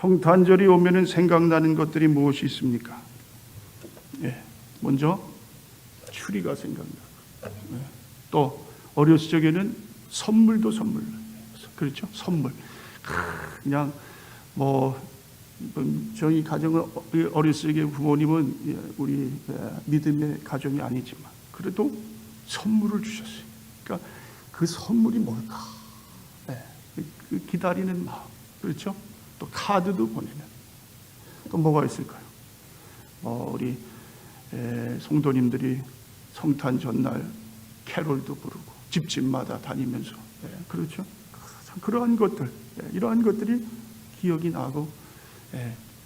성탄절이 오면은 생각나는 것들이 무엇이 있습니까? 먼저 추리가 생각나고, 또 어렸을 적에는 선물도 선물, 그렇죠? 선물. 그냥 뭐 저희 가정은 어렸을 적에 부모님은 우리 믿음의 가정이 아니지만 그래도 선물을 주셨어요. 그러니까 그 선물이 뭘까? 그 기다리는 마음, 그렇죠? 또 카드도 보내는. 또 뭐가 있을까요? 우리 성도님들이 성탄 전날 캐롤도 부르고 집집마다 다니면서, 그렇죠? 참 그러한 것들, 이러한 것들이 기억이 나고,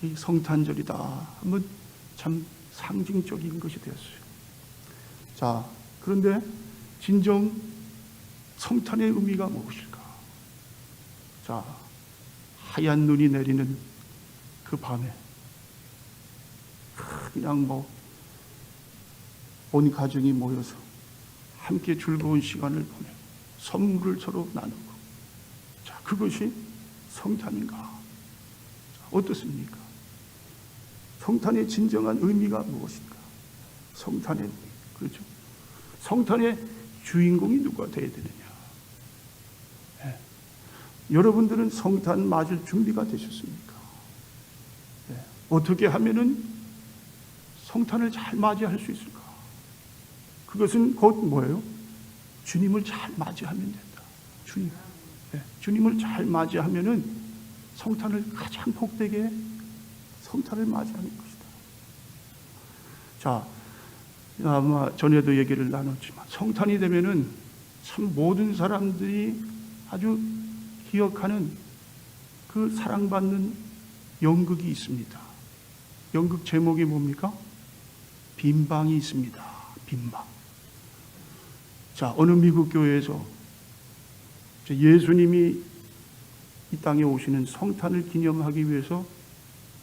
이 성탄절이다 하면 참 상징적인 것이 되었어요. 자, 그런데 진정 성탄의 의미가 무엇일까? 자, 하얀 눈이 내리는 그 밤에 그냥 온 가정이 모여서 함께 즐거운 시간을 보내고 선물을 서로 나누고, 자, 그것이 성탄인가? 자, 어떻습니까? 성탄의 진정한 의미가 무엇인가? 성탄의 의미, 그렇죠? 성탄의 주인공이 누가 되어야 되느냐? 여러분들은 성탄 맞을 준비가 되셨습니까? 어떻게 하면은 성탄을 잘 맞이할 수 있을까? 그것은 곧 뭐예요? 주님을 잘 맞이하면 된다. 주님을 잘 맞이하면은 성탄을 가장 복되게 성탄을 맞이하는 것이다. 자, 아마 전에도 얘기를 나눴지만 성탄이 되면은 참 모든 사람들이 아주 기억하는 그 사랑받는 연극이 있습니다. 연극 제목이 뭡니까? 빈방이 있습니다. 빈방. 자, 어느 미국 교회에서 예수님이 이 땅에 오시는 성탄을 기념하기 위해서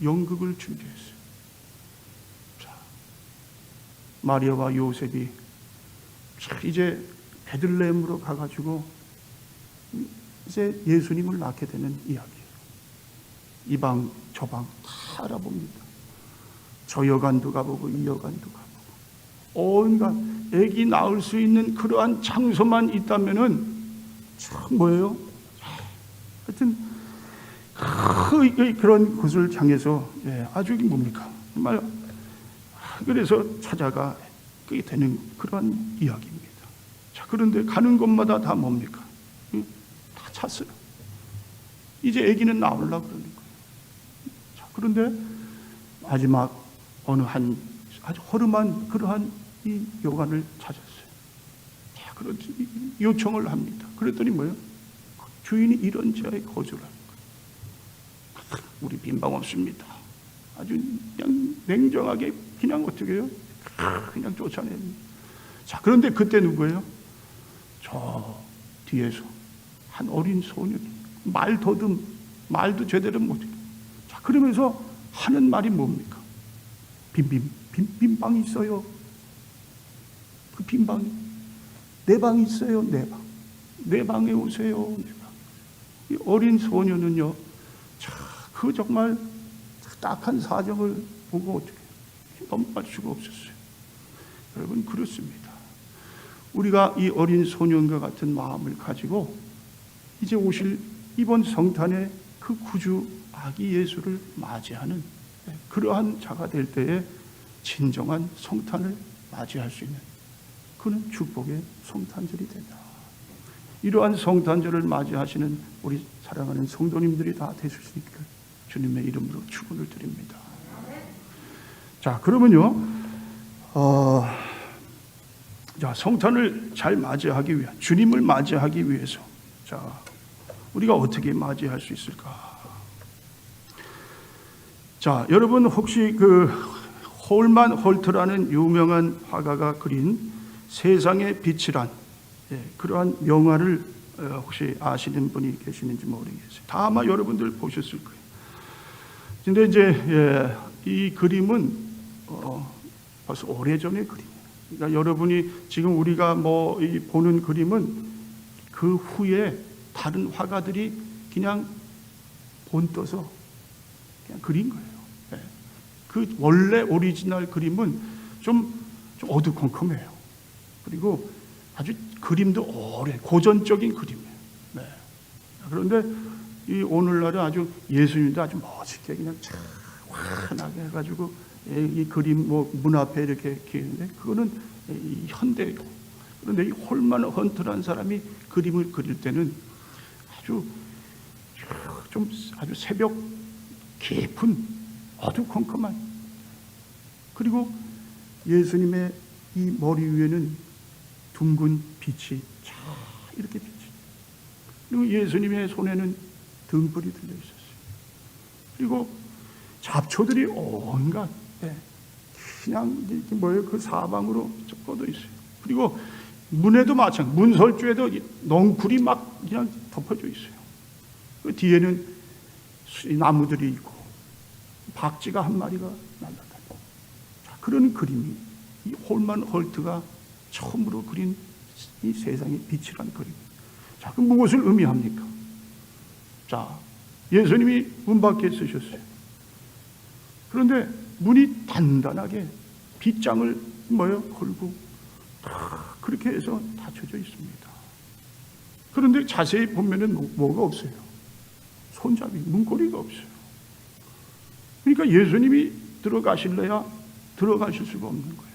연극을 준비했어요. 자, 마리아와 요셉이 이제 베들레헴으로 가가지고 이제 예수님을 낳게 되는 이야기예요. 이 방, 저 방 다 알아봅니다. 저 여관도 가보고 이 여관도 가보고 온갖 아기 낳을 수 있는 그러한 장소만 있다면은 참 뭐예요? 하여튼 그런 곳을 향해서 아주 뭡니까? 정말 그래서 찾아가 그게 되는 그런 이야기입니다. 자, 그런데 가는 곳마다 다 뭡니까? 다 찼어요. 이제 아기는 나오려고 그러는 거예요. 자, 그런데 마지막 어느 한 아주 허름한 그러한 이 여관을 찾았어요. 자, 그런 요청을 합니다. 그랬더니 뭐예요? 주인이 이런 지하에 거주를 하는 거예요. 우리 빈방 없습니다. 아주 그냥 냉정하게 그냥 어떻게 해요? 그냥 쫓아냅니다. 자, 그런데 그때 누구예요? 저 뒤에서 한 어린 소년이 말도 제대로 못해요. 자, 그러면서 하는 말이 뭡니까? 빈방이 있어요. 그 빈방이 내 방이 있어요. 내 방에 오세요. 이 어린 소년은요, 그 정말 딱한 사정을 보고 어떻게 넘어갈 수가 없었어요. 여러분, 그렇습니다. 우리가 이 어린 소년과 같은 마음을 가지고 이제 오실 이번 성탄에 그 구주 아기 예수를 맞이하는 그러한 자가 될 때에 진정한 성탄을 맞이할 수 있는 그는 축복의 성탄절이 된다. 이러한 성탄절을 맞이하시는 우리 사랑하는 성도님들이 다 되실 수 있기를 주님의 이름으로 축원을 드립니다. 자, 그러면요, 자, 성탄을 잘 맞이하기 위해, 주님을 맞이하기 위해서, 자, 우리가 어떻게 맞이할 수 있을까? 자, 여러분 혹시 그 홀만 홀트라는 유명한 화가가 그린 세상의 빛이란 그러한 명화를 혹시 아시는 분이 계시는지 모르겠어요. 다 아마 여러분들 보셨을 거예요. 근데 이제 이 그림은 벌써 오래전의 그림이에요. 그러니까 여러분이 지금 우리가 보는 그림은 그 후에 다른 화가들이 그냥 본떠서 그냥 그린 거예요. 예. 그 원래 오리지널 그림은 좀 어두컴컴해요. 그리고 아주 그림도 오래 고전적인 그림이에요. 네. 그런데 이 오늘날은 아주 예수님도 아주 멋있게 그냥 참 환하게 해가지고 이 그림 뭐 문 앞에 이렇게 기는데 그거는 이 현대요. 그런데 이 홀만 헌트란 사람이 그림을 그릴 때는 아주 새벽 깊은 어두컴컴한, 그리고 예수님의 이 머리 위에는 둥근 빛이 쫙 이렇게 빛이, 그리고 예수님의 손에는 등불이 들려 있었어요. 그리고 잡초들이 온갖 그냥 그 사방으로 뻗어 있어요. 그리고 문에도 마찬가지, 문설주에도 넝쿨이 막 그냥 덮어져 있어요. 그 뒤에는 나무들이 있고 박쥐가 한 마리가 날아다니고, 그런 그림이 이 홀만 헐트가 처음으로 그린 이 세상의 빛이란 그림. 자, 그 무엇을 의미합니까? 자, 예수님이 문 밖에 서셨어요. 그런데 문이 단단하게 빗장을 걸고 그렇게 해서 닫혀져 있습니다. 그런데 자세히 보면은 뭐가 없어요. 손잡이, 문고리가 없어요. 그러니까 예수님이 들어가실래야 들어가실 수가 없는 거예요.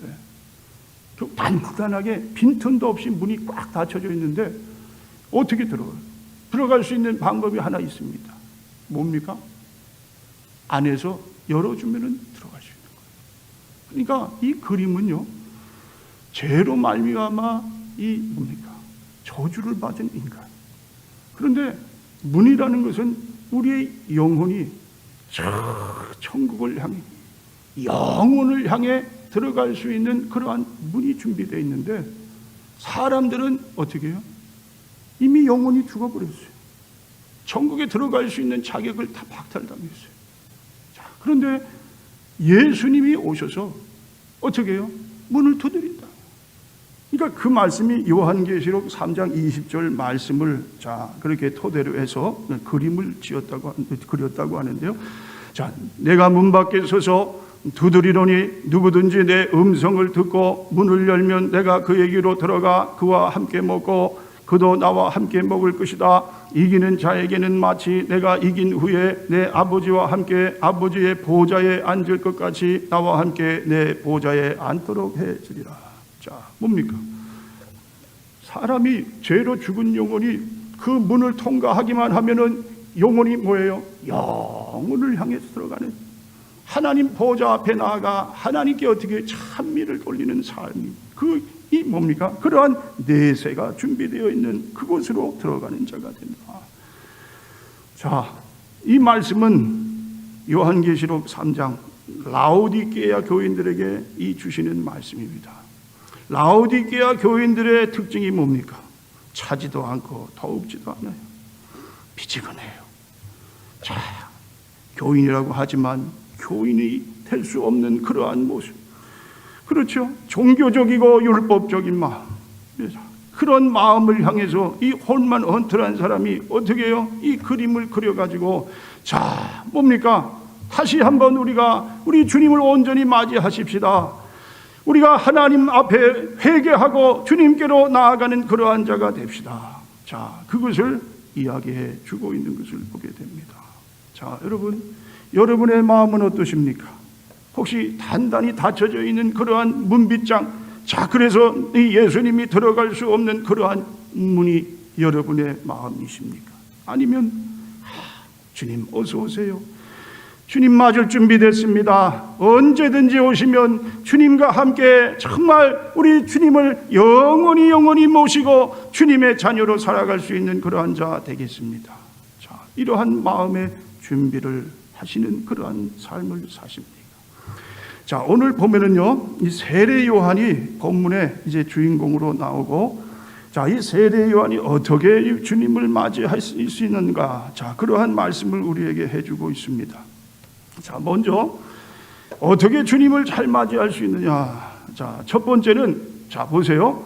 네. 단단하게 빈틈도 없이 문이 꽉 닫혀져 있는데 어떻게 들어가요? 들어갈 수 있는 방법이 하나 있습니다. 뭡니까? 안에서 열어주면 들어갈 수 있는 거예요. 그러니까 이 그림은요, 죄로 말미암아 저주를 받은 인간. 그런데 문이라는 것은 우리의 영혼이 천국을 향해, 영혼을 향해 들어갈 수 있는 그러한 문이 준비되어 있는데, 사람들은 어떻게 해요? 이미 영혼이 죽어버렸어요. 천국에 들어갈 수 있는 자격을 다 박탈당했어요. 자, 그런데 예수님이 오셔서 어떻게 해요? 문을 두드린다. 그러니까 그 말씀이 요한계시록 3장 20절 말씀을 그렇게 토대로 해서 그림을 그렸다고 하는데요. 자, 내가 문 밖에 서서 두드리노니 누구든지 내 음성을 듣고 문을 열면 내가 그에게로 들어가 그와 함께 먹고 그도 나와 함께 먹을 것이다. 이기는 자에게는 마치 내가 이긴 후에 내 아버지와 함께 아버지의 보좌에 앉을 것 같이 나와 함께 내 보좌에 앉도록 해주리라. 자, 뭡니까? 사람이 죄로 죽은 영혼이 그 문을 통과하기만 하면은 영혼이 뭐예요? 영혼을 향해서 들어가는, 하나님 보좌 앞에 나아가 하나님께 어떻게 찬미를 돌리는 삶이, 이 뭡니까? 그러한 내세가 준비되어 있는 그곳으로 들어가는 자가 된다. 자, 이 말씀은 요한계시록 3장 라오디게아 교인들에게 이 주시는 말씀입니다. 라오디게아 교인들의 특징이 뭡니까? 차지도 않고 더웁지도 않아요. 미지근해요. 자, 교인이라고 하지만 교인이 될 수 없는 그러한 모습. 그렇죠. 종교적이고 율법적인 마음. 그런 마음을 향해서 이 홀만 헌트란 사람이 어떻게 해요? 이 그림을 그려가지고, 자, 뭡니까? 다시 한번 우리 주님을 온전히 맞이하십시다. 우리가 하나님 앞에 회개하고 주님께로 나아가는 그러한 자가 됩시다. 자, 그것을 이야기해 주고 있는 것을 보게 됩니다. 자, 여러분의 마음은 어떠십니까? 혹시 단단히 닫혀져 있는 그러한 문빗장, 자, 그래서 이 예수님이 들어갈 수 없는 그러한 문이 여러분의 마음이십니까? 아니면 주님 어서 오세요. 주님 맞을 준비됐습니다. 언제든지 오시면 주님과 함께 정말 우리 주님을 영원히 모시고 주님의 자녀로 살아갈 수 있는 그러한 자 되겠습니다. 자, 이러한 마음의 준비를 하시는 그러한 삶을 사십니다. 자, 오늘 보면은요, 이 세례 요한이 본문에 이제 주인공으로 나오고, 자, 이 세례 요한이 어떻게 주님을 맞이할 수 있는가? 자, 그러한 말씀을 우리에게 해주고 있습니다. 자, 먼저 어떻게 주님을 잘 맞이할 수 있느냐? 자, 첫 번째는, 자, 보세요.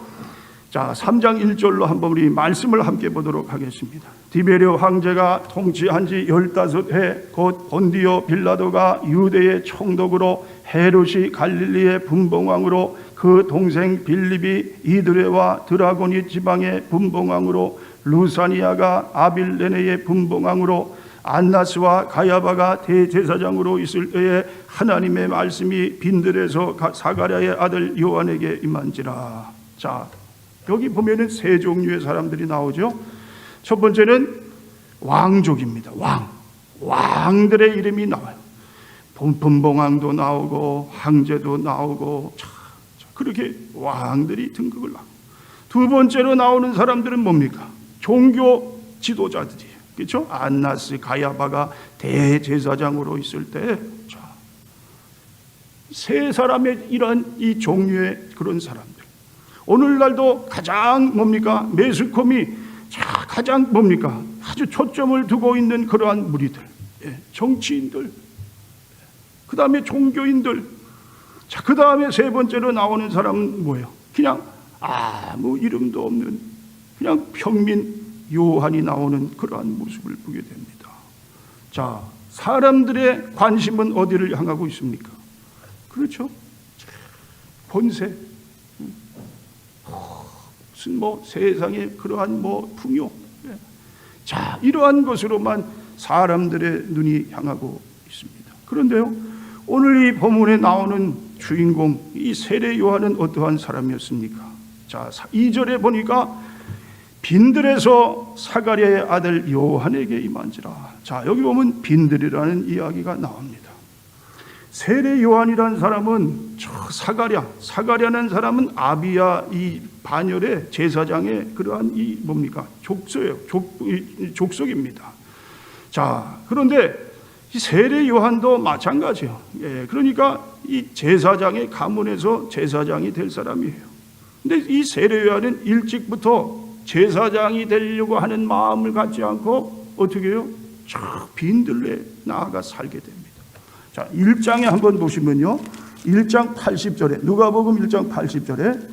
자, 3장 1절로 한번 우리 말씀을 함께 보도록 하겠습니다. 디베리오 황제가 통치한 지 15해 곧 본디오 빌라도가 유대의 총독으로 헤롯이 갈릴리의 분봉왕으로 그 동생 빌립이 이드레와 드라고니 지방의 분봉왕으로 루사니아가 아빌레네의 분봉왕으로 안나스와 가야바가 대제사장으로 있을 때에 하나님의 말씀이 빈들에서 사가랴의 아들 요한에게 임한지라. 자, 여기 보면은 세 종류의 사람들이 나오죠. 첫 번째는 왕족입니다. 왕들의 이름이 나와요. 분봉왕도 나오고 황제도 나오고 그렇게 왕들이 등극을 하고, 두 번째로 나오는 사람들은 뭡니까? 종교 지도자들이에요. 그렇죠? 안나스, 가야바가 대제사장으로 있을 때, 세 사람의 이런 이 종류의 그런 사람들. 오늘날도 가장 뭡니까? 매스컴이 가장 뭡니까? 아주 초점을 두고 있는 그러한 무리들, 정치인들, 그 다음에 종교인들. 자, 그 다음에 세 번째로 나오는 사람은 뭐예요? 그냥 아무 이름도 없는 그냥 평민 요한이 나오는 그러한 모습을 보게 됩니다. 자, 사람들의 관심은 어디를 향하고 있습니까? 그렇죠? 권세, 무슨 세상의 그러한 풍요, 자, 이러한 것으로만 사람들의 눈이 향하고 있습니다. 그런데요, 오늘 이 본문에 나오는 주인공 이 세례 요한은 어떠한 사람이었습니까? 자, 2절에 보니까 빈들에서 사가랴의 아들 요한에게 임한지라. 자, 여기 보면 빈들이라는 이야기가 나옵니다. 세례 요한이라는 사람은 사가랴는 사람은 아비야 이 반열의 제사장의 그러한 이 뭡니까? 족속입니다. 자, 그런데 이 세례 요한도 마찬가지예요. 그러니까 이 제사장의 가문에서 제사장이 될 사람이에요. 근데 이 세례 요한은 일찍부터 제사장이 되려고 하는 마음을 갖지 않고 어떻게 해요? 저 빈들에 나아가 살게 됩니다. 자, 1장에 한번 보시면요, 1장 80절에 누가복음 1장 80절에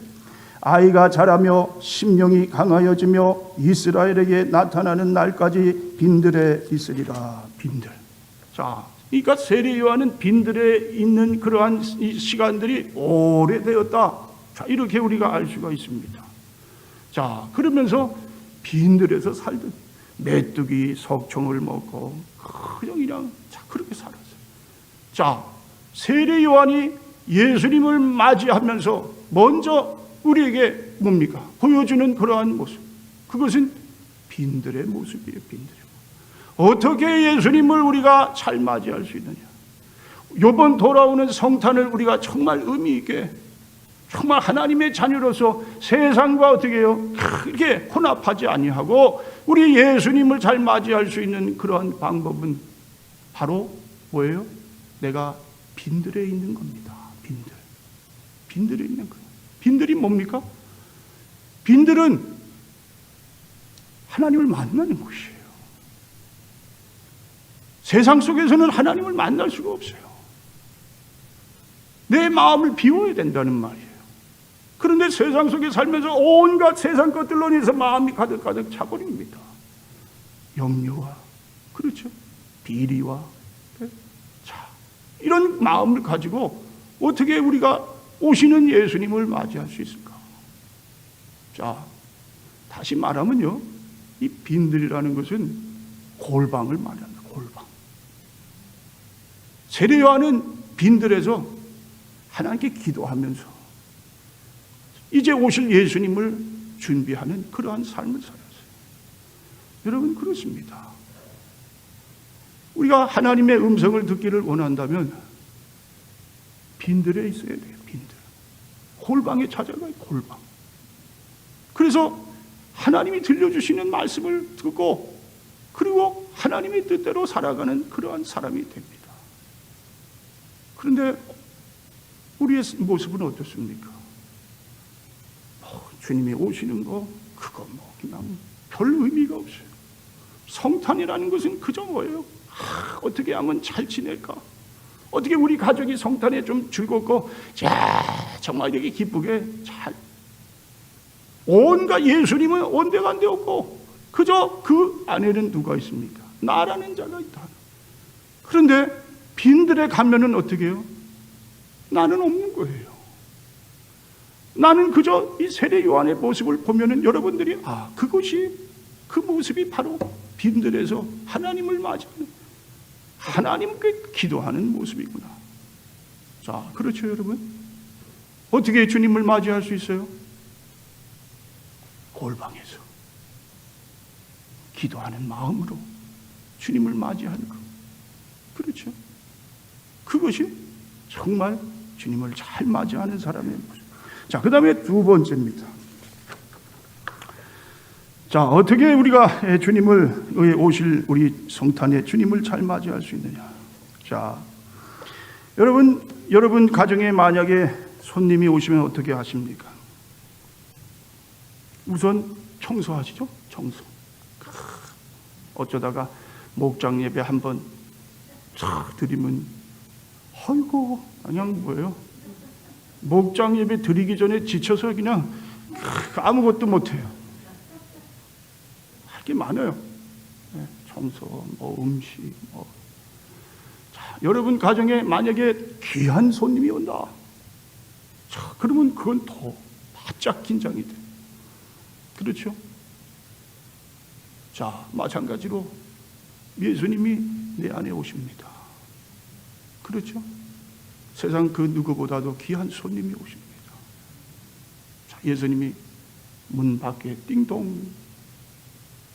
아이가 자라며 심령이 강하여지며 이스라엘에게 나타나는 날까지 빈들에 있으리라. 빈들. 자, 그러니까 세례 요한은 빈들에 있는 그러한 시간들이 오래되었다. 자, 이렇게 우리가 알 수가 있습니다. 자, 그러면서 빈들에서 살던 메뚜기 석청을 먹고 그냥 그렇게 살았어요. 자, 세례 요한이 예수님을 맞이하면서 먼저 우리에게 뭡니까? 보여주는 그러한 모습, 그것은 빈들의 모습이에요. 빈들의 모습. 어떻게 예수님을 우리가 잘 맞이할 수 있느냐? 이번 돌아오는 성탄을 우리가 정말 의미 있게, 정말 하나님의 자녀로서 세상과 어떻게 해요? 이렇게 혼합하지 아니하고 우리 예수님을 잘 맞이할 수 있는 그러한 방법은 바로 뭐예요? 내가 빈들에 있는 겁니다. 빈들에 있는 거예요. 빈들이 뭡니까? 빈들은 하나님을 만나는 곳이에요. 세상 속에서는 하나님을 만날 수가 없어요. 내 마음을 비워야 된다는 말이에요. 그런데 세상 속에 살면서 온갖 세상 것들로 인해서 마음이 가득가득 차버립니다. 염려와, 그렇죠, 비리와, 자, 이런 마음을 가지고 어떻게 우리가 오시는 예수님을 맞이할 수 있을까? 자, 다시 말하면요, 이 빈들이라는 것은 골방을 말합니다. 골방. 세례 요한은 빈들에서 하나님께 기도하면서 이제 오실 예수님을 준비하는 그러한 삶을 살았어요. 여러분, 그렇습니다. 우리가 하나님의 음성을 듣기를 원한다면 빈들에 있어야 돼요. 빈들. 골방에 찾아가요. 골방. 그래서 하나님이 들려주시는 말씀을 듣고 그리고 하나님의 뜻대로 살아가는 그러한 사람이 됩니다. 그런데 우리의 모습은 어떻습니까? 주님이 오시는 거 그거 그냥 별 의미가 없어요. 성탄이라는 것은 그저 뭐예요? 어떻게 하면 잘 지낼까? 어떻게 우리 가족이 성탄에 좀 즐겁고 자 정말 이렇게 기쁘게 잘 온갖 예수님은 온데간데 없고 그저 그 안에는 누가 있습니까? 나라는 자가 있다. 그런데 빈들에 가면은 어떻게 해요? 나는 없는 거예요. 나는 그저 이 세례 요한의 모습을 보면은 여러분들이 그것이 그 모습이 바로 빈들에서 하나님을 맞이하는 하나님께 기도하는 모습이구나. 자, 그렇죠, 여러분? 어떻게 주님을 맞이할 수 있어요? 골방에서 기도하는 마음으로 주님을 맞이하는 것. 그렇죠? 그것이 정말 주님을 잘 맞이하는 사람의 모습. 자, 그 다음에 두 번째입니다. 자, 어떻게 우리가 주님을 오실 우리 성탄에 주님을 잘 맞이할 수 있느냐? 자, 여러분 가정에 만약에 손님이 오시면 어떻게 하십니까? 우선 청소하시죠? 청소. 어쩌다가 목장 예배 한번 쫙 드리면 아이고 그냥 뭐예요? 목장 예배 드리기 전에 지쳐서 그냥 아무것도 못해요. 할 게 많아요. 청소, 음식, 자, 여러분 가정에 만약에 귀한 손님이 온다. 자, 그러면 그건 더 바짝 긴장이 돼요. 그렇죠? 자, 마찬가지로 예수님이 내 안에 오십니다. 그렇죠? 세상 그 누구보다도 귀한 손님이 오십니다. 자, 예수님이 문 밖에 띵동.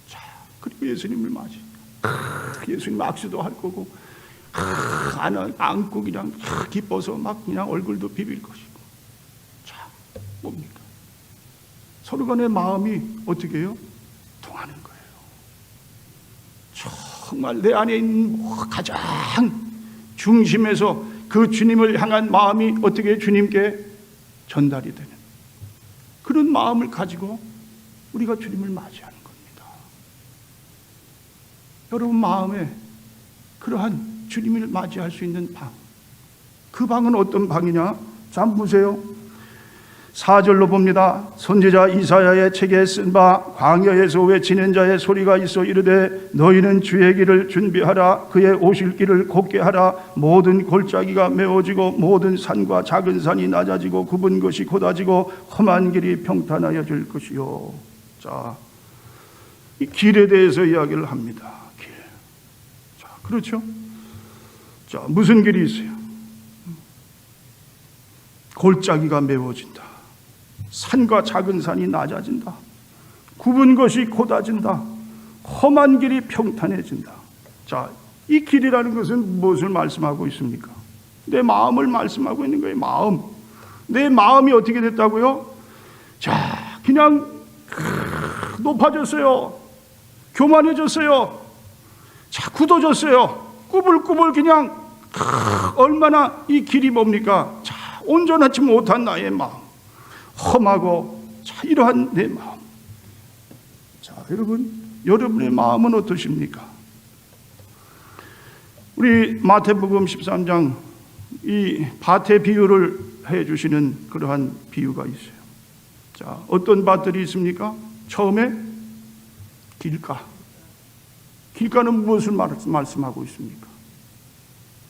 자, 그리고 예수님을 맞이. 예수님 악수도 할 거고, 안고 그냥 기뻐서 막 그냥 얼굴도 비빌 것이고. 자, 뭡니까? 서로 간의 마음이 어떻게 해요? 통하는 거예요. 정말 내 안에 있는 가장 중심에서 그 주님을 향한 마음이 어떻게 주님께 전달이 되는 그런 마음을 가지고 우리가 주님을 맞이하는 겁니다. 여러분 마음에 그러한 주님을 맞이할 수 있는 방, 그 방은 어떤 방이냐? 자, 보세요. 4절로 봅니다. 선지자 이사야의 책에 쓴 바 광야에서 외치는 자의 소리가 있어 이르되 너희는 주의 길을 준비하라. 그의 오실 길을 곧게 하라. 모든 골짜기가 메워지고 모든 산과 작은 산이 낮아지고 굽은 것이 곧아지고 험한 길이 평탄하여질 것이요. 자, 이 길에 대해서 이야기를 합니다. 길. 자, 그렇죠? 자, 무슨 길이 있어요? 골짜기가 메워진다. 산과 작은 산이 낮아진다. 굽은 것이 곧아진다. 험한 길이 평탄해진다. 자, 이 길이라는 것은 무엇을 말씀하고 있습니까? 내 마음을 말씀하고 있는 거예요. 마음. 내 마음이 어떻게 됐다고요? 자, 그냥 높아졌어요. 교만해졌어요. 자, 굳어졌어요. 꾸불꾸불 그냥 얼마나 이 길이 뭡니까? 자, 온전하지 못한 나의 마음. 험하고 자, 이러한 내 마음. 자, 여러분의 마음은 어떠십니까? 우리 마태복음 13장 이 밭의 비유를 해주시는 그러한 비유가 있어요. 자, 어떤 밭들이 있습니까? 처음에 길가. 길가는 무엇을 말씀하고 있습니까?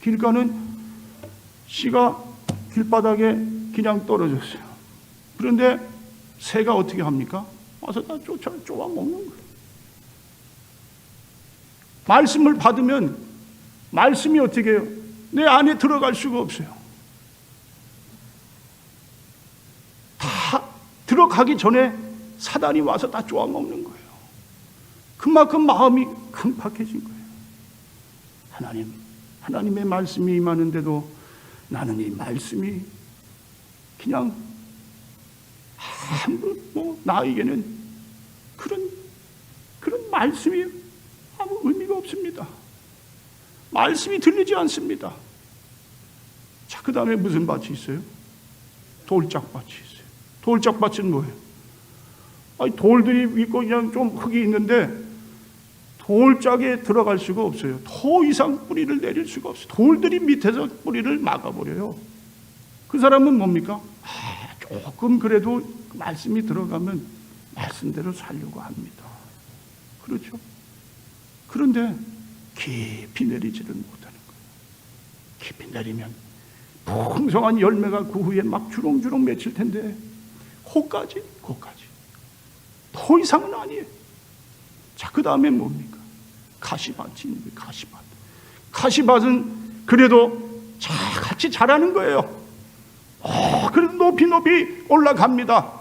길가는 씨가 길바닥에 그냥 떨어졌어요. 그런데 새가 어떻게 합니까? 와서 다 쪼아 먹는 거예요. 말씀을 받으면 말씀이 어떻게 해요? 내 안에 들어갈 수가 없어요. 다 들어가기 전에 사단이 와서 다 쪼아 먹는 거예요. 그만큼 마음이 금박해진 거예요. 하나님의 말씀이 임하는데도 나는 이 말씀이 그냥 나에게는 그런 말씀이 아무 의미가 없습니다. 말씀이 들리지 않습니다. 자, 그 다음에 무슨 밭이 있어요? 돌짝밭이 있어요. 돌짝밭은 뭐예요? 아니, 돌들이 있고 그냥 좀 흙이 있는데 돌짝에 들어갈 수가 없어요. 더 이상 뿌리를 내릴 수가 없어요. 돌들이 밑에서 뿌리를 막아버려요. 그 사람은 뭡니까? 조금 그래도 말씀이 들어가면 말씀대로 살려고 합니다. 그렇죠? 그런데 깊이 내리지를 못하는 거예요. 깊이 내리면 풍성한 열매가 그 후에 막 주렁주렁 맺힐 텐데 거기까지 더 이상은 아니에요. 자, 그 다음에 뭡니까? 가시밭이 있는 거예요. 가시밭. 가시밭은 그래도 같이 자라는 거예요. 그래도 높이 올라갑니다.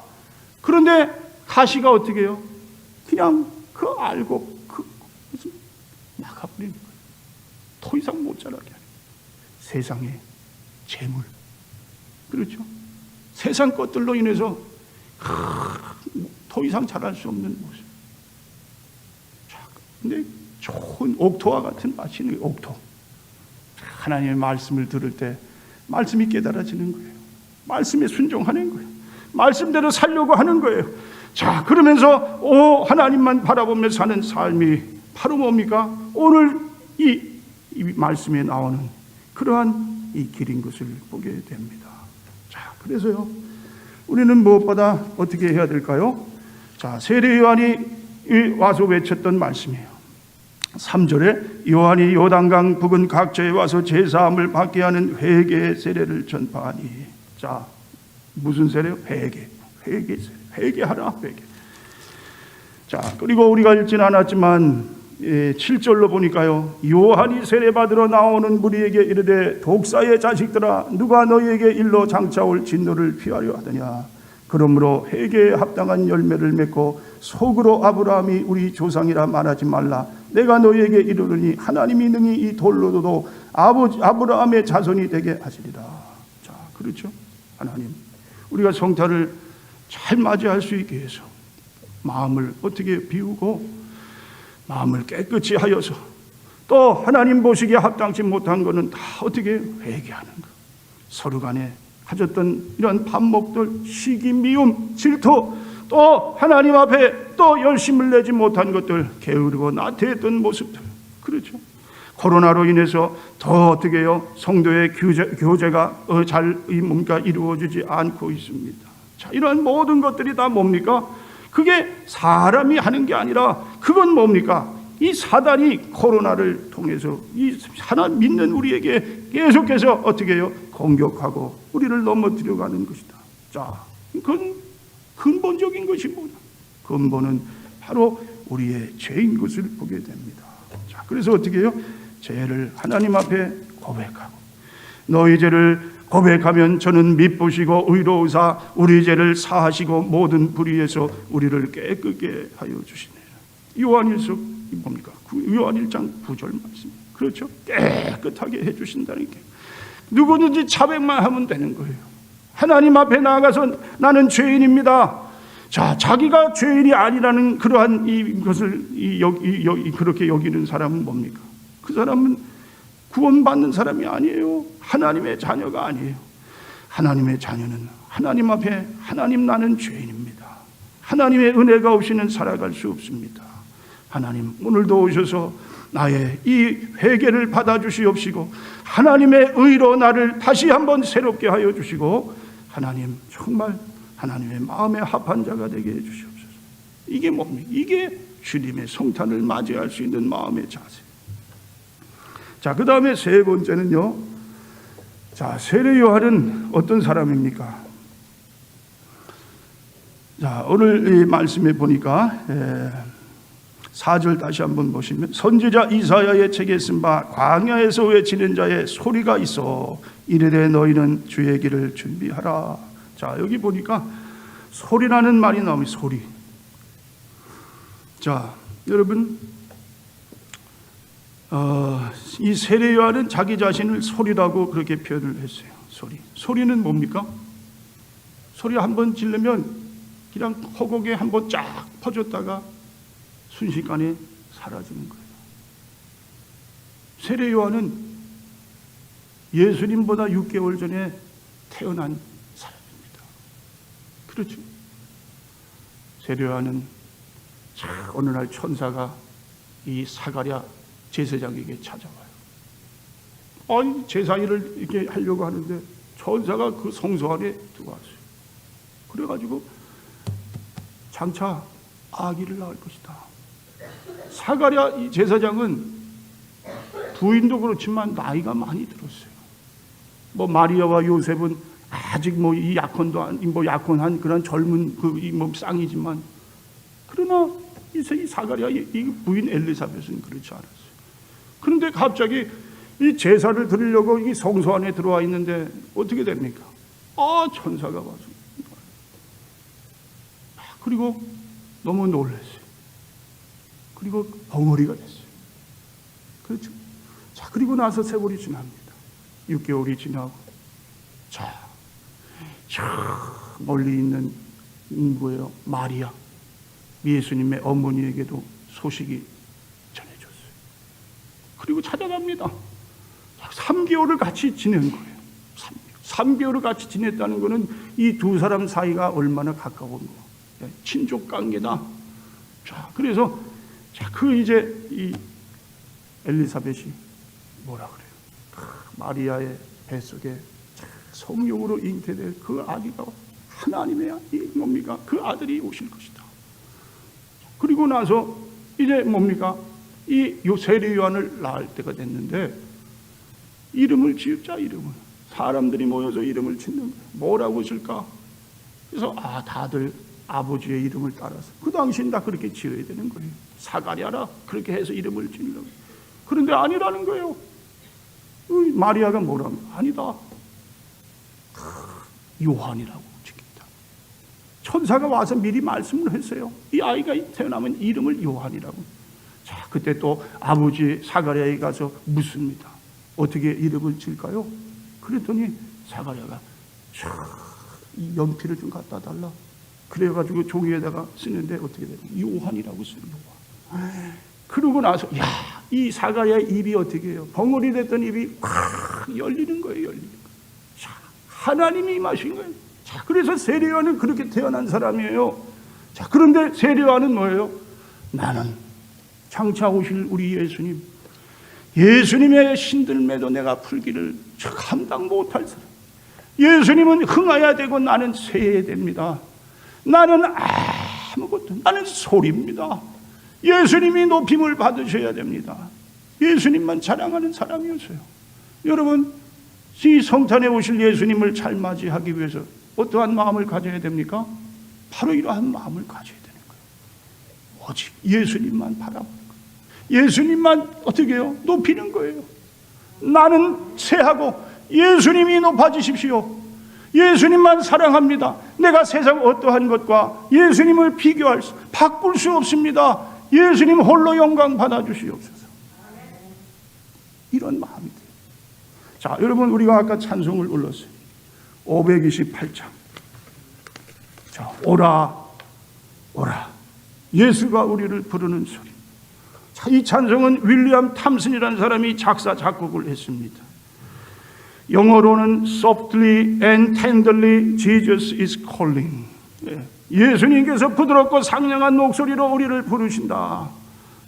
그런데 가시가 어떻게 해요? 그냥 그 알고 무슨 막아버리는 거예요. 더 이상 못 자라게 하는 거예요. 세상의 재물, 그렇죠? 세상 것들로 인해서 더 이상 자랄 수 없는 모습. 자, 근데 좋은 옥토와 같은 맛있는 옥토. 하나님의 말씀을 들을 때 말씀이 깨달아지는 거예요. 말씀에 순종하는 거예요. 말씀대로 살려고 하는 거예요. 자, 그러면서 하나님만 바라보며 사는 삶이 바로 뭡니까? 오늘 이 말씀에 나오는 그러한 이 길인 것을 보게 됩니다. 자, 그래서요, 우리는 무엇보다 어떻게 해야 될까요? 자, 세례 요한이 와서 외쳤던 말씀이에요. 3절에 요한이 요단강 부근 각처에 와서 제사함을 받게 하는 회개의 세례를 전파하니. 자, 무슨 세례요? 회개 세례. 회개하라, 회개. 자, 그리고 우리가 읽지는 않았지만 7절로 보니까요, 요한이 세례받으러 나오는 무리에게 이르되 독사의 자식들아, 누가 너희에게 일러 장차올 진노를 피하려 하더냐. 그러므로 회개에 합당한 열매를 맺고 속으로 아브라함이 우리 조상이라 말하지 말라. 내가 너희에게 이르르니 하나님이 능히 이 돌로도 아브라함의 자손이 되게 하시리라. 자, 그렇죠? 하나님, 우리가 성탄을 잘 맞이할 수 있게 해서 마음을 어떻게 비우고 마음을 깨끗이 하여서 또 하나님 보시기에 합당치 못한 것은 다 어떻게 회개하는 것. 서로 간에 가졌던 이런 반목들, 시기, 미움, 질투, 또 하나님 앞에 또 열심을 내지 못한 것들, 게으르고 나태했던 모습들. 그렇죠? 코로나로 인해서 더 어떻게 해요? 성도의 교제가 잘 이루어지지 않고 있습니다. 자, 이러한 모든 것들이 다 뭡니까? 그게 사람이 하는 게 아니라 그건 뭡니까? 이 사단이 코로나를 통해서 이 하나님 믿는 우리에게 계속해서 어떻게 해요? 공격하고 우리를 넘어뜨려 가는 것이다. 자, 그건 근본적인 것이 뭐냐? 근본은 바로 우리의 죄인 것을 보게 됩니다. 자, 그래서 어떻게 해요? 죄를 하나님 앞에 고백하고, 너희 죄를 고백하면 저는 미쁘시고 의로우사 우리 죄를 사하시고 모든 불의에서 우리를 깨끗게 하여 주시네요. 요한일서 뭡니까? 요한 1장 9절 말씀. 그렇죠? 깨끗하게 해주신다는 게, 누구든지 자백만 하면 되는 거예요. 하나님 앞에 나아가서 나는 죄인입니다. 자, 자기가 죄인이 아니라는 그러한 이것을 그렇게 여기는 사람은 뭡니까? 그 사람은 구원받는 사람이 아니에요. 하나님의 자녀가 아니에요. 하나님의 자녀는 하나님 앞에 하나님 나는 죄인입니다. 하나님의 은혜가 없이는 살아갈 수 없습니다. 하나님, 오늘도 오셔서 나의 이 회개를 받아주시옵시고 하나님의 의로 나를 다시 한번 새롭게 하여 주시고, 하나님 정말 하나님의 마음에 합한 자가 되게 해주시옵소서. 이게 뭡니까? 이게 주님의 성탄을 맞이할 수 있는 마음의 자세. 자, 그 다음에 세 번째는요, 자, 세례 요한은 어떤 사람입니까? 자, 오늘 이 말씀에 보니까 4절 다시 한번 보시면, 선지자 이사야의 책에 쓴 바 광야에서 외치는 자의 소리가 있어 이르되 너희는 주의 길을 준비하라. 자, 여기 보니까 소리라는 말이 나옵니다. 소리. 자, 여러분, 이 세례 요한은 자기 자신을 소리라고 그렇게 표현을 했어요. 소리는 뭡니까? 소리 한번 지르면 그냥 허공에 한번 쫙 퍼졌다가 순식간에 사라지는 거예요. 세례 요한은 예수님보다 6개월 전에 태어난 사람입니다. 그렇죠? 세례 요한은 어느 날 천사가 이 사가랴 제사장에게 찾아와요. 아니, 제사 일을 이렇게 하려고 하는데 천사가 그 성소 안에 들어왔어요. 그래가지고 장차 아기를 낳을 것이다. 사가랴 이 제사장은 부인도 그렇지만 나이가 많이 들었어요. 뭐 마리아와 요셉은 아직 뭐 이 약혼도 뭐 약혼한 그런 젊은 뭐 쌍이지만, 그러나 이 사가랴 이 부인 엘리사벳은 그렇지 않았어요. 그런데 갑자기 이 제사를 드리려고 이 성소 안에 들어와 있는데 어떻게 됩니까? 천사가 와서, 그리고 너무 놀랐어요. 그리고 벙어리가 됐어요. 그렇죠? 자, 그리고 나서 세월이 지납니다. 6개월이 지나고, 자, 저 멀리 있는 누구예요? 마리아, 예수님의 어머니에게도 소식이 전해졌어요. 그리고 찾아갑니다. 3개월을 같이 지낸 거예요. 3개월을 같이 지냈다는 것은 이 두 사람 사이가 얼마나 가까운 거, 친족 관계다. 자, 그래서 이제 이 엘리사벳이 뭐라 그래요? 마리아의 뱃속에 성령으로 잉태될 그 아기가 하나님의 뭡니까? 그 아들이 오실 것이다. 그리고 나서 이제 뭡니까? 이 세례 요한을 낳을 때가 됐는데 이름을 지읍자. 이름을 사람들이 모여서 이름을 짓는 거예요. 뭐라고 쓸까? 그래서 다들 아버지의 이름을 따라서 그 당시엔 다 그렇게 지어야 되는 거예요. 사가랴라 그렇게 해서 이름을 지으려고. 그런데 아니라는 거예요. 마리아가 뭐라고? 아니다, 요한이라고 짓겠다. 천사가 와서 미리 말씀을 했어요. 이 아이가 태어나면 이름을 요한이라고. 자, 그때 또 아버지 사가랴에 가서 묻습니다. 어떻게 이름을 지을까요? 그랬더니 사가랴가 이 연필을 좀 갖다 달라. 그래가지고 종이에다가 쓰는데 어떻게 되냐? 요한이라고 써요. 요한. 그러고 나서 이 사가랴의 입이 어떻게 해요? 벙어리 됐던 입이 확 열리는 거예요. 열리는 거예요. 자, 하나님이 임하신 거예요. 자, 그래서 세례 요한은 그렇게 태어난 사람이에요. 자, 그런데 세례 요한은 뭐예요? 나는 장차 오실 우리 예수님의 신들매도 내가 풀기를 감당 못할 사람. 예수님은 흥해야 되고 나는 쇠해야 됩니다. 나는 아무것도, 나는 소리입니다. 예수님이 높임을 받으셔야 됩니다. 예수님만 자랑하는 사람이었어요. 여러분, 이 성탄에 오실 예수님을 잘 맞이하기 위해서 어떠한 마음을 가져야 됩니까? 바로 이러한 마음을 가져야 되는 거예요. 오직 예수님만 바라보는 거예요. 예수님만 어떻게 해요? 높이는 거예요. 나는 쇠하고 예수님이 높아지십시오. 예수님만 사랑합니다. 내가 세상 어떠한 것과 예수님을 바꿀 수 없습니다. 예수님 홀로 영광 받아주시옵소서. 이런 마음이 돼요. 자, 여러분, 우리가 아까 찬송을 불렀어요. 528장. 자, 오라 오라, 예수가 우리를 부르는 소리. 자, 이 찬송은 윌리엄 탐슨이라는 사람이 작사 작곡을 했습니다. 영어로는 softly and tenderly Jesus is calling. 예수님께서 부드럽고 상냥한 목소리로 우리를 부르신다.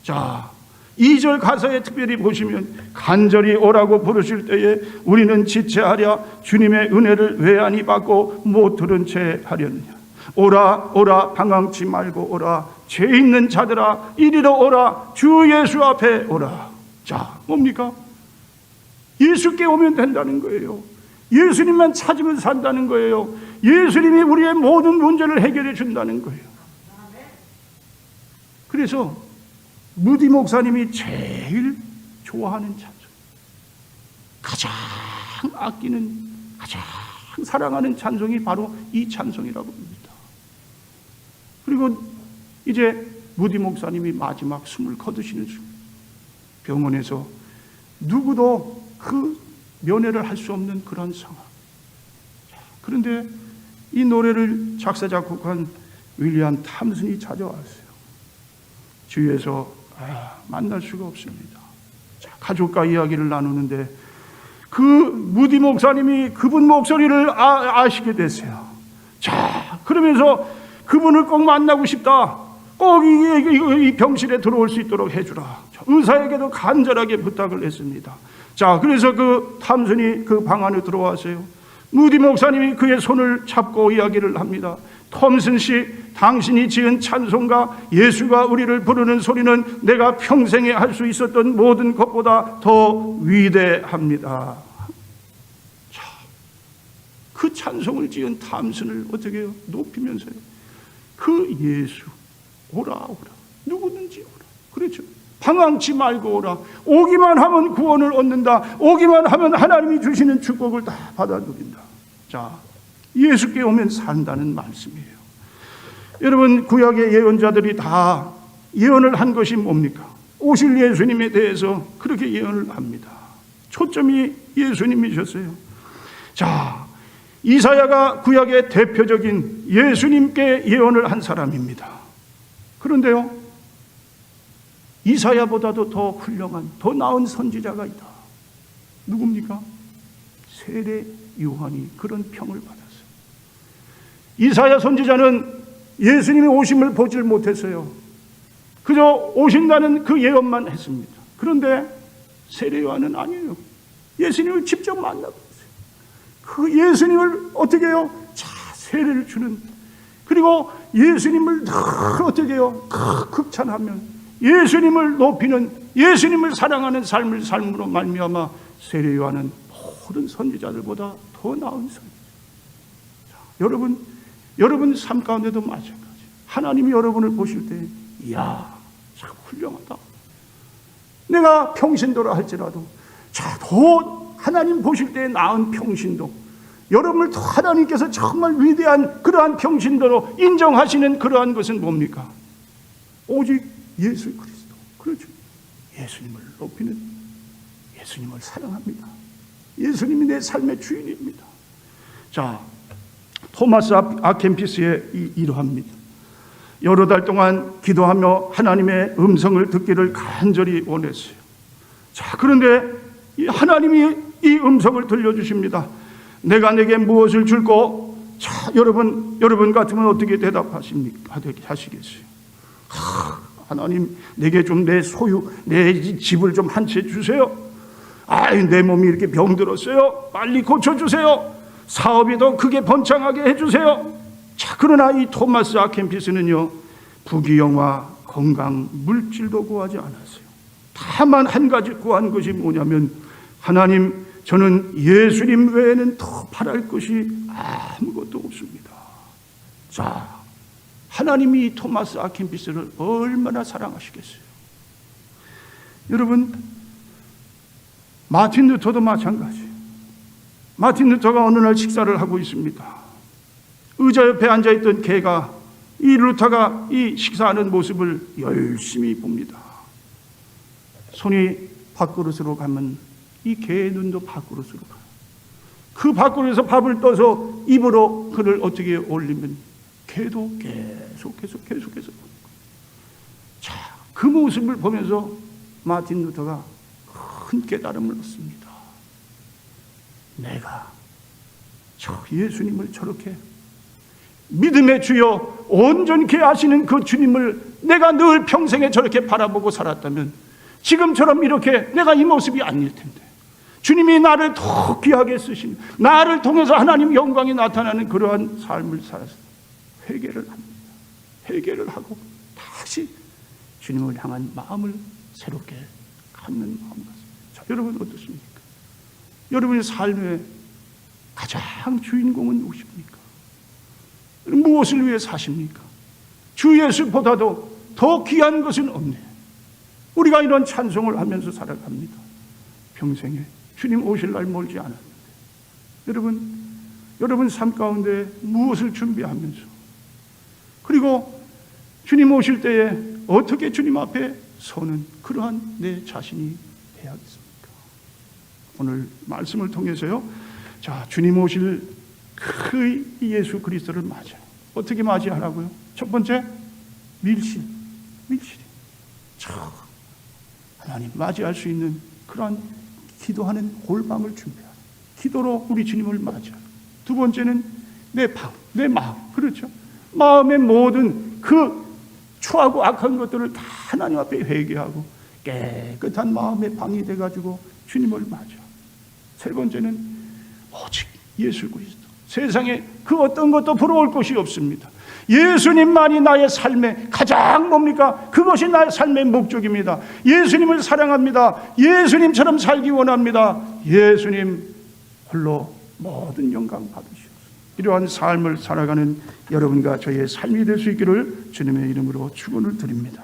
자, 2절 가사에 특별히 보시면 간절히 오라고 부르실 때에 우리는 지체하랴 주님의 은혜를 외안히 받고 못 들은 채 하려느냐. 오라 오라 방황치 말고 오라, 죄 있는 자들아 이리로 오라, 주 예수 앞에 오라. 자, 뭡니까? 예수께 오면 된다는 거예요. 예수님만 찾으면 산다는 거예요. 예수님이 우리의 모든 문제를 해결해 준다는 거예요. 그래서 무디 목사님이 제일 좋아하는 찬송, 가장 아끼는, 가장 사랑하는 찬송이 바로 이 찬송이라고 합니다. 그리고 이제 무디 목사님이 마지막 숨을 거두시는 순간, 병원에서 누구도 그 면회를 할 수 없는 그런 상황. 그런데 이 노래를 작사 작곡한 윌리엄 탐슨이 찾아왔어요. 주위에서 만날 수가 없습니다. 자, 가족과 이야기를 나누는데 그 무디 목사님이 그분 목소리를 아시게 됐어요. 자, 그러면서 그분을 꼭 만나고 싶다. 꼭 이 병실에 들어올 수 있도록 해주라. 의사에게도 간절하게 부탁을 했습니다. 자, 그래서 그 탐슨이 그 방 안에 들어왔어요. 무디 목사님이 그의 손을 잡고 이야기를 합니다. 톰슨 씨, 당신이 지은 찬송가 예수가 우리를 부르는 소리는 내가 평생에 할 수 있었던 모든 것보다 더 위대합니다. 자, 그 찬송을 지은 탐슨을 어떻게 해요? 높이면서요. 그 예수 오라 오라, 누구든지 오라. 그렇죠. 방황치 말고 오라. 오기만 하면 구원을 얻는다. 오기만 하면 하나님이 주시는 축복을 다 받아 누린다. 자, 예수께 오면 산다는 말씀이에요. 여러분, 구약의 예언자들이 다 예언을 한 것이 뭡니까? 오실 예수님에 대해서 그렇게 예언을 합니다. 초점이 예수님이셨어요. 자, 이사야가 구약의 대표적인 예수님께 예언을 한 사람입니다. 그런데요, 이사야보다도 더 훌륭한, 더 나은 선지자가 있다. 누굽니까? 세례 요한이 그런 평을 받았어요. 이사야 선지자는 예수님의 오심을 보질 못했어요. 그저 오신다는 그 예언만 했습니다. 그런데 세례 요한은 아니에요. 예수님을 직접 만나봤어요. 그 예수님을 어떻게 해요? 자, 세례를 주는, 그리고 예수님을 어떻게 해요? 극찬하면 예수님을 높이는, 예수님을 사랑하는 삶으로 말미암아 세례 요한은 모든 선지자들보다 더 나은 선지자. 여러분 삶 가운데도 마찬가지. 하나님이 여러분을 보실 때, 이야, 참 훌륭하다. 내가 평신도라 할지라도, 자, 더 하나님 보실 때 나은 평신도, 여러분을 더 하나님께서 정말 위대한 그러한 평신도로 인정하시는 그러한 것은 뭡니까? 오직 예수 그리스도. 그렇죠. 예수님을 높이는, 예수님을 사랑합니다. 예수님이 내 삶의 주인입니다. 자, 토마스 아켄피스의 이러합니다. 여러 달 동안 기도하며 하나님의 음성을 듣기를 간절히 원했어요. 자, 그런데 하나님이 이 음성을 들려주십니다. 내가 내게 무엇을 줄고? 자, 여러분 같으면 어떻게 대답하십니까? 하시겠어요? 하나님, 내게 좀 내 소유, 내 집을 좀 한 채 주세요. 아이, 내 몸이 이렇게 병들었어요. 빨리 고쳐주세요. 사업이 더 크게 번창하게 해주세요. 자, 그러나 이 토마스 아켄피스는요, 부귀영화, 건강, 물질도 구하지 않았어요. 다만 한 가지 구한 것이 뭐냐면, 하나님, 저는 예수님 외에는 더 바랄 것이 아무것도 없습니다. 자, 하나님이 이 토마스 아켄피스를 얼마나 사랑하시겠어요? 여러분, 마틴 루터도 마찬가지. 마틴 루터가 어느 날 식사를 하고 있습니다. 의자 옆에 앉아있던 개가 이 루터가 이 식사하는 모습을 열심히 봅니다. 손이 밥그릇으로 가면 이 개의 눈도 밥그릇으로 가요. 그 밥그릇에서 밥을 떠서 입으로 그를 어떻게 올리면 개도 계속해서 자, 그 모습을 보면서 마틴 루터가 큰 깨달음을 얻습니다. 내가 저 예수님을 저렇게 믿음의 주여 온전케 하시는 그 주님을 내가 늘 평생에 저렇게 바라보고 살았다면 지금처럼 이렇게 내가 이 모습이 아닐 텐데, 주님이 나를 더 귀하게 쓰시는, 나를 통해서 하나님 영광이 나타나는 그러한 삶을 살았어요. 회개를 합니다. 회개를 하고 다시 주님을 향한 마음을 새롭게 갖는 마음 같습니다. 자, 여러분 어떻습니까? 여러분의 삶의 가장 주인공은 누구십니까? 무엇을 위해 사십니까? 주 예수보다도 더 귀한 것은 없네. 우리가 이런 찬송을 하면서 살아갑니다. 평생에 주님 오실 날 멀지 않았는데, 여러분 삶 가운데 무엇을 준비하면서, 그리고 주님 오실 때에 어떻게 주님 앞에 서는 그러한 내 자신이 되야겠습니까? 오늘 말씀을 통해서요, 자, 주님 오실 그 예수 그리스도를 맞아요. 어떻게 맞이하라고요? 첫 번째, 밀실이. 자, 하나님 맞이할 수 있는 그러한 기도하는 골방을 준비하라. 기도로 우리 주님을 맞이하라. 두 번째는 내 마음. 그렇죠? 마음의 모든 그 추하고 악한 것들을 다 하나님 앞에 회개하고 깨끗한 마음의 방이 돼가지고 주님을 맞아. 세 번째는 오직 예수 그리스도. 세상에 그 어떤 것도 부러울 것이 없습니다. 예수님만이 나의 삶의 가장 뭡니까? 그것이 나의 삶의 목적입니다. 예수님을 사랑합니다. 예수님처럼 살기 원합니다. 예수님 홀로 모든 영광 받으시옵소서. 이러한 삶을 살아가는 여러분과 저의 삶이 될 수 있기를 주님의 이름으로 축원을 드립니다.